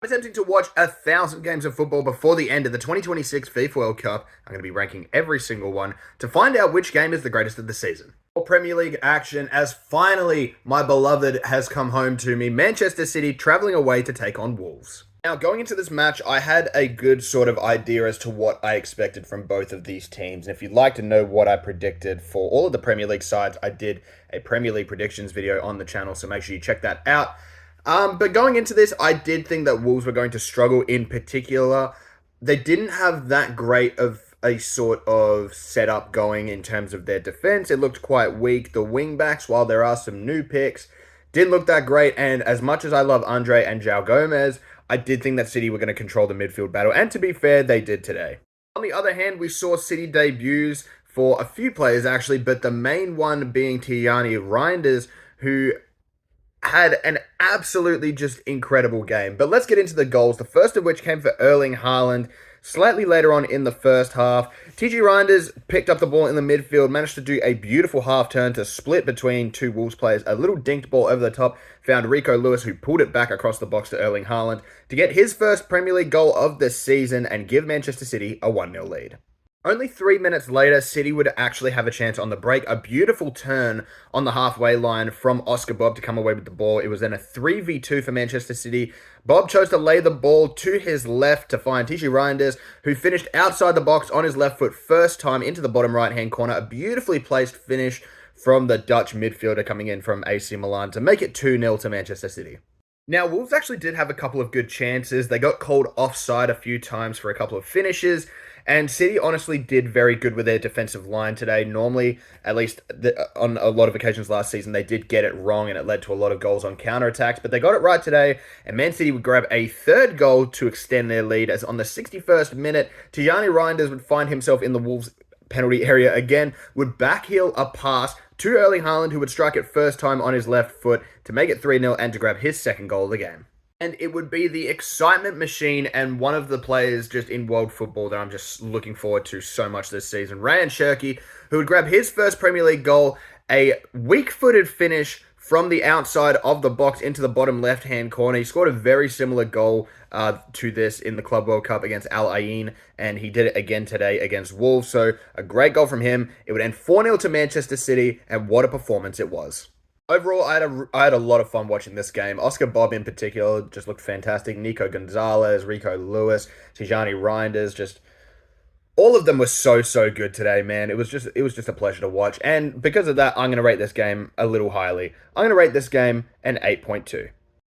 I'm attempting to watch 1,000 games of football before the end of the 2026 FIFA World Cup. I'm going to be ranking every single one to find out which game is the greatest of the season. Premier League action as finally my beloved has come home to me. Manchester City travelling away to take on Wolves. Now, going into this match, I had a good sort of idea as to what I expected from both of these teams. And if you'd like to know what I predicted for all of the Premier League sides, I did a Premier League predictions video on the channel, so make sure you check that out. But going into this, I did think that Wolves were going to struggle in particular. They didn't have that great of a sort of setup going in terms of their defense. It looked quite weak. The wingbacks, while there are some new picks, didn't look that great. And as much as I love Andre and João Gomez, I did think that City were going to control the midfield battle. And to be fair, they did today. On the other hand, we saw City debuts for a few players actually, but the main one being Tijjani Reijnders, who had an absolutely just incredible game. But let's get into the goals, the first of which came for Erling Haaland slightly later on in the first half. TG Reijnders picked up the ball in the midfield, managed to do a beautiful half turn to split between two Wolves players. A little dinked ball over the top, found Rico Lewis, who pulled it back across the box to Erling Haaland to get his first Premier League goal of the season and give Manchester City a 1-0 lead. Only 3 minutes later, City would actually have a chance on the break. A beautiful turn on the halfway line from Oscar Bob to come away with the ball. It was then a 3v2 for Manchester City. Bob chose to lay the ball to his left to find TG Reijnders, who finished outside the box on his left foot first time into the bottom right-hand corner. A beautifully placed finish from the Dutch midfielder coming in from AC Milan to make it 2-0 to Manchester City. Now, Wolves actually did have a couple of good chances. They got called offside a few times for a couple of finishes. And City honestly did very good with their defensive line today. Normally, at least on a lot of occasions last season, they did get it wrong and it led to a lot of goals on counterattacks. But they got it right today, and Man City would grab a third goal to extend their lead, as on the 61st minute, Tijjani Reijnders would find himself in the Wolves penalty area again, would backheel a pass to Erling Haaland, who would strike it first time on his left foot to make it 3-0 and to grab his second goal of the game. And it would be the excitement machine and one of the players just in world football that I'm just looking forward to so much this season, Rayan Cherki, who would grab his first Premier League goal, a weak-footed finish from the outside of the box into the bottom left-hand corner. He scored a very similar goal to this in the Club World Cup against Al Ain, and he did it again today against Wolves. So a great goal from him. It would end 4-0 to Manchester City, and what a performance it was. Overall, I had a lot of fun watching this game. Oscar Bob in particular just looked fantastic. Nico Gonzalez, Rico Lewis, Tijjani Reijnders, just all of them were so good today, man. It was just a pleasure to watch. And because of that, I'm going to rate this game a little highly. I'm going to rate this game an 8.2.